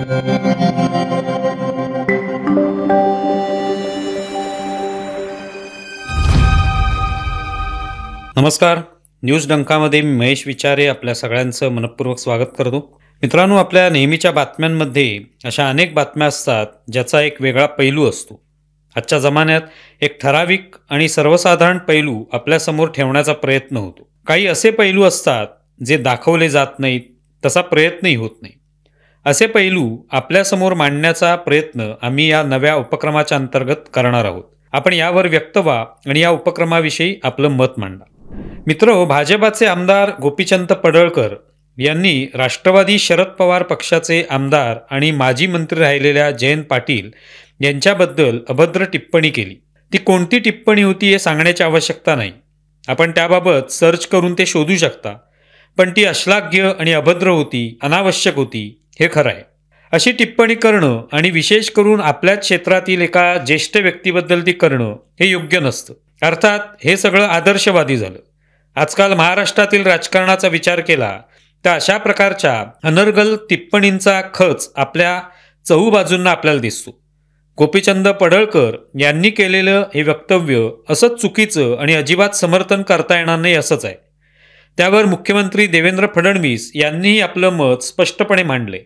नमस्कार. न्यूज डंकामध्ये मी महेश विचारे आपल्या सगळ्यांचं मनपूर्वक स्वागत करतो. मित्रांनो, आपल्या नेहमीच्या बातम्यांमध्ये अशा अनेक बातम्या असतात ज्याचा एक वेगळा पैलू असतो. आजच्या जमान्यात एक ठराविक आणि सर्वसाधारण पैलू आपल्यासमोर ठेवण्याचा प्रयत्न होतो. काही असे पैलू असतात जे दाखवले जात नाहीत, तसा प्रयत्नही होत नाही. असे पैलू आपल्यासमोर मांडण्याचा प्रयत्न आम्ही या नव्या उपक्रमाच्या अंतर्गत करणार आहोत. आपण यावर व्यक्त व्हा आणि या उपक्रमाविषयी आपलं मत मांडा. मित्र, भाजपाचे आमदार गोपीचंद पडळकर यांनी राष्ट्रवादी शरद पवार पक्षाचे आमदार आणि माजी मंत्री राहिलेल्या जयंत पाटील यांच्याबद्दल अभद्र टिप्पणी केली. ती कोणती टिप्पणी होती हे सांगण्याची आवश्यकता नाही. आपण त्याबाबत सर्च करून ते शोधू शकता. पण ती अश्लाघ्य आणि अभद्र होती, अनावश्यक होती, हे खरं आहे. अशी टिप्पणी करणं आणि विशेष करून आपल्याच क्षेत्रातील एका ज्येष्ठ व्यक्तीबद्दल ती करणं हे योग्य नसतं. अर्थात हे सगळं आदर्शवादी झालं. आजकाल महाराष्ट्रातील राजकारणाचा विचार केला तर अशा प्रकारच्या अनर्गल टिप्पणींचा खच आपल्या चहूबाजूंना आपल्याला दिसतो. गोपीचंद पडळकर यांनी केलेलं हे वक्तव्य असंच चुकीचं आणि अजिबात समर्थन करता येणार नाही असंच आहे. त्यावर मुख्यमंत्री देवेंद्र फडणवीस यांनीही आपलं मत स्पष्टपणे मांडले.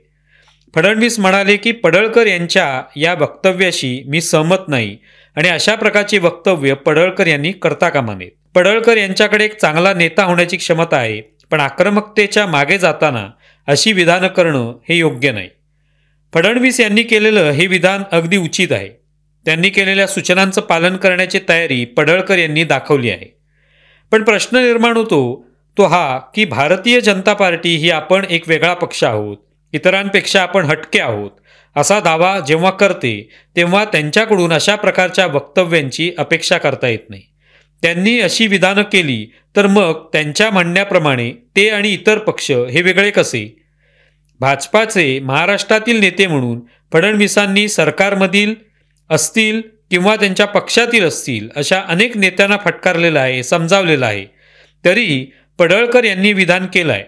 फडणवीस म्हणाले की पडळकर यांच्या या वक्तव्याशी मी सहमत नाही आणि अशा प्रकारची वक्तव्य पडळकर यांनी करता कामा नयेत. पडळकर यांच्याकडे एक चांगला नेता होण्याची क्षमता आहे, पण आक्रमकतेच्या मागे जाताना अशी विधानं करणं हे योग्य नाही. फडणवीस यांनी केलेलं हे विधान अगदी उचित आहे. त्यांनी केलेल्या सूचनांचं पालन करण्याची तयारी पडळकर यांनी दाखवली आहे. पण प्रश्न निर्माण होतो तो हा की भारतीय जनता पार्टी ही आपण एक वेगळा पक्ष आहोत, इतरांपेक्षा आपण हटके आहोत असा दावा जेव्हा करते तेव्हा त्यांच्याकडून अशा प्रकारच्या वक्तव्यांची अपेक्षा करता येत नाही. त्यांनी अशी विधानं केली तर मग त्यांच्या म्हणण्याप्रमाणे ते आणि इतर पक्ष हे वेगळे कसे? भाजपाचे महाराष्ट्रातील नेते म्हणून फडणवीसांनी सरकारमधील असतील किंवा त्यांच्या पक्षातील असतील अशा अनेक नेत्यांना फटकारलेलं आहे, समजावलेलं आहे. तरी पडळकर यांनी विधान केलं आहे.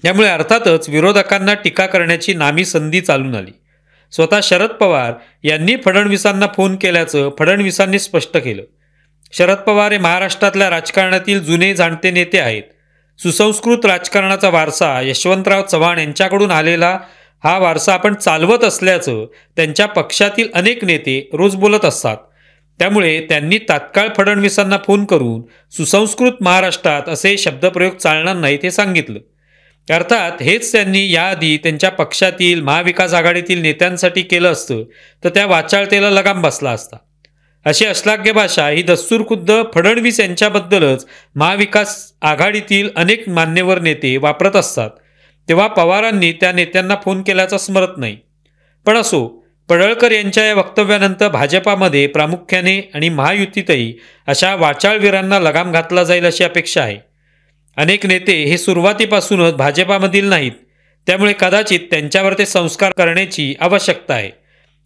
त्यामुळे अर्थातच विरोधकांना टीका करण्याची नामी संधी चालून आली. स्वतः शरद पवार यांनी फडणवीसांना फोन केल्याचं फडणवीसांनी स्पष्ट केलं. शरद पवार हे महाराष्ट्रातल्या राजकारणातील जुने जाणते नेते आहेत. सुसंस्कृत राजकारणाचा वारसा यशवंतराव चव्हाण यांच्याकडून आलेला हा वारसा आपण चालवत असल्याचं त्यांच्या पक्षातील अनेक नेते रोज बोलत असतात. त्यामुळे त्यांनी तात्काळ फडणवीसांना फोन करून सुसंस्कृत महाराष्ट्रात असे शब्दप्रयोग चालणार नाहीत हे सांगितलं. अर्थात हेच त्यांनी याआधी त्यांच्या पक्षातील महाविकास आघाडीतील नेत्यांसाठी केलं असतं तर त्या वाचाळतेला लगाम बसला असता. अशी अश्लाघ्य भाषा ही दस्तूरखुद्द फडणवीस यांच्याबद्दलच महाविकास आघाडीतील अनेक मान्यवर नेते वापरत असतात. तेव्हा पवारांनी त्या नेत्यांना फोन केल्याचं स्मरत नाही. पण असो, पडळकर यांच्या या वक्तव्यानंतर भाजपामध्ये प्रामुख्याने आणि महायुतीतही अशा वाचाळवीरांना लगाम घातला जाईल अशी अपेक्षा आहे. अनेक नेते हे सुरुवातीपासूनच भाजपामधील नाहीत, त्यामुळे कदाचित त्यांच्यावर ते संस्कार करण्याची आवश्यकता आहे.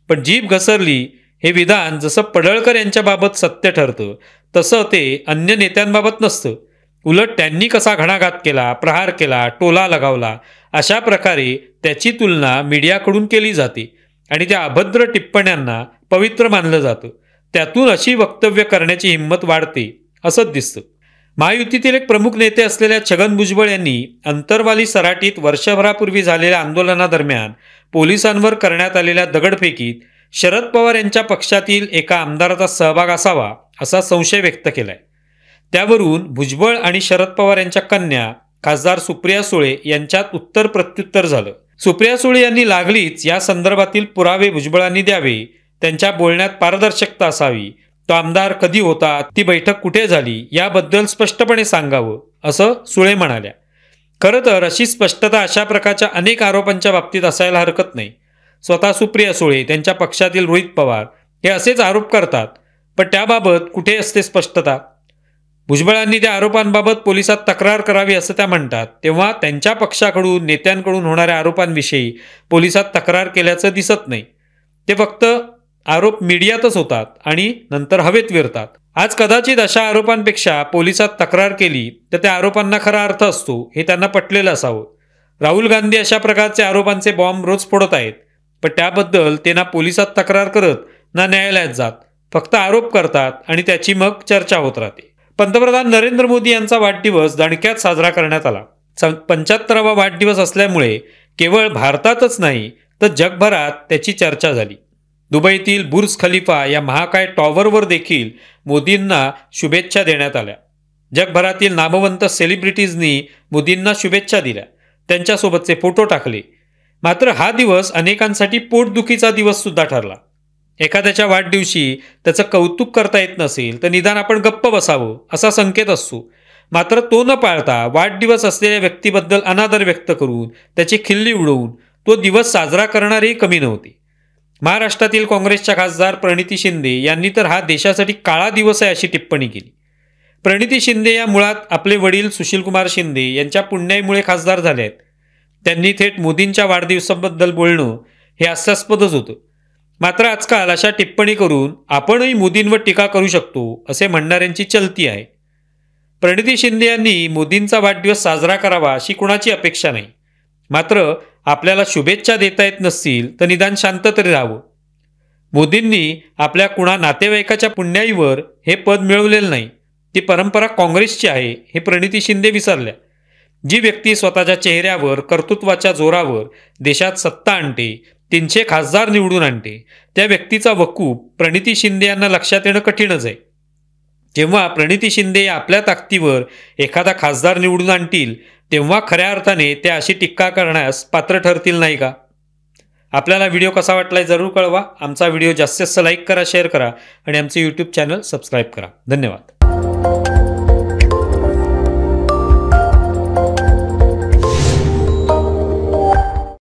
पण जीभ घसरली हे विधान जसं पडळकर यांच्याबाबत सत्य ठरतं तसं ते अन्य नेत्यांबाबत नसतं. उलट त्यांनी कसा घणाघात केला, प्रहार केला, टोला लगावला, अशा प्रकारे त्याची तुलना मीडियाकडून केली जाते आणि त्या अभद्र टिप्पण्यांना पवित्र मानलं जातं. त्यातून अशी वक्तव्य करण्याची हिंमत वाढते असंच दिसतं. महायुतीतील एक प्रमुख नेते असलेल्या छगन भुजबळ यांनी अंतरवाली सराटीत वर्षभरापूर्वी झालेल्या आंदोलनादरम्यान पोलिसांवर करण्यात आलेल्या दगडफेकीत शरद पवार यांच्या पक्षातील एका आमदाराचा सहभाग असावा असा संशय व्यक्त केलाय. त्यावरून भुजबळ आणि शरद पवार यांच्या कन्या खासदार सुप्रिया सुळे यांच्यात उत्तर प्रत्युत्तर झालं. सुप्रिया सुळे यांनी लागलीच या संदर्भातील पुरावे भुजबळांनी द्यावे, त्यांच्या बोलण्यात पारदर्शकता असावी, तो आमदार कधी होता, ती बैठक कुठे झाली याबद्दल स्पष्टपणे सांगावं असं सुळे म्हणाल्या. खरं तर अशी स्पष्टता अशा प्रकारच्या अनेक आरोपांच्या बाबतीत असायला हरकत नाही. स्वतः सुप्रिया सुळे, त्यांच्या पक्षातील रोहित पवार हे असेच आरोप करतात, पण त्याबाबत कुठे असते स्पष्टता? भुजबळांनी त्या आरोपांबाबत पोलिसात तक्रार करावी असं त्या म्हणतात, तेव्हा त्यांच्या पक्षाकडून नेत्यांकडून होणाऱ्या आरोपांविषयी पोलिसात तक्रार केल्याचं दिसत नाही. ते फक्त आरोप मीडियातच होतात आणि नंतर हवेत विरतात. आज कदाचित अशा आरोपांपेक्षा पोलिसात तक्रार केली तर त्या आरोपांना खरा अर्थ असतो हे त्यांना पटलेलं असावं. राहुल गांधी अशा प्रकारचे आरोपांचे बॉम्ब रोज फोडत आहेत. पण त्याबद्दल ते ना पोलिसात तक्रार करत ना न्यायालयात जात, फक्त आरोप करतात आणि त्याची मग चर्चा होत राहते. पंतप्रधान नरेंद्र मोदी यांचा वाढदिवस दणक्यात साजरा करण्यात आला. 75वा वाढदिवस असल्यामुळे केवळ भारतातच नाही तर जगभरात त्याची चर्चा झाली. दुबईतील बुर्ज खलिफा या महाकाय टॉवरवर देखील मोदींना शुभेच्छा देण्यात आल्या. जगभरातील नामवंत सेलिब्रिटीजनी मोदींना शुभेच्छा दिल्या, त्यांच्यासोबतचे फोटो टाकले. मात्र हा दिवस अनेकांसाठी पोटदुखीचा दिवस सुद्धा ठरला. एखाद्याच्या वाढदिवशी त्याचं कौतुक करता येत नसेल तर निदान आपण गप्प बसावं असा संकेत असतो. मात्र तो न पाळता वाढदिवस असलेल्या व्यक्तीबद्दल अनादर व्यक्त करून त्याची खिल्ली उडवून तो दिवस साजरा करणारेही कमी नव्हते. महाराष्ट्रातील काँग्रेसच्या खासदार प्रणिती शिंदे यांनी तर हा देशासाठी काळा दिवस आहे अशी टिप्पणी केली. प्रणिती शिंदे या मुळात आपले वडील सुशीलकुमार शिंदे यांच्या पुण्याईमुळे खासदार झाले आहेत. त्यांनी थेट मोदींच्या वाढदिवसाबद्दल बोलणं हे हास्यास्पदच होतं. मात्र आजकाल अशा टिप्पणी करून आपणही मोदींवर टीका करू शकतो असे म्हणणाऱ्यांची चलती आहे. प्रणिती शिंदे यांनी मोदींचा वाढदिवस साजरा करावा अशी कुणाची अपेक्षा नाही. मात्र आपल्याला शुभेच्छा देता येत नसतील तर निदान शांत तरी राहावं. मोदींनी आपल्या कुणा नातेवाईकाच्या पुण्याईवर हे पद मिळवलेलं नाही. ती परंपरा काँग्रेसची आहे हे प्रणिती शिंदे विसरल्या. जी व्यक्ती स्वतःच्या चेहऱ्यावर कर्तृत्वाच्या जोरावर देशात सत्ता आणते, 300 खासदार निवडून आणते, त्या व्यक्तीचा वकूफ प्रणिती शिंदे यांना लक्षात येणं कठीणच आहे. जेव्हा प्रणिती शिंदे आपल्या ताकदीवर एखादा खासदार निवडून आणतील तेव्हा खऱ्या अर्थाने ते अशी टीका करण्यास पात्र ठरतील नाही का? आपल्याला व्हिडिओ कसा वाटलाय जरूर कळवा. आमचा व्हिडिओ जास्तीत जास्त लाईक करा, शेअर करा आणि आमचे यूट्यूब चॅनल सबस्क्राईब करा. धन्यवाद.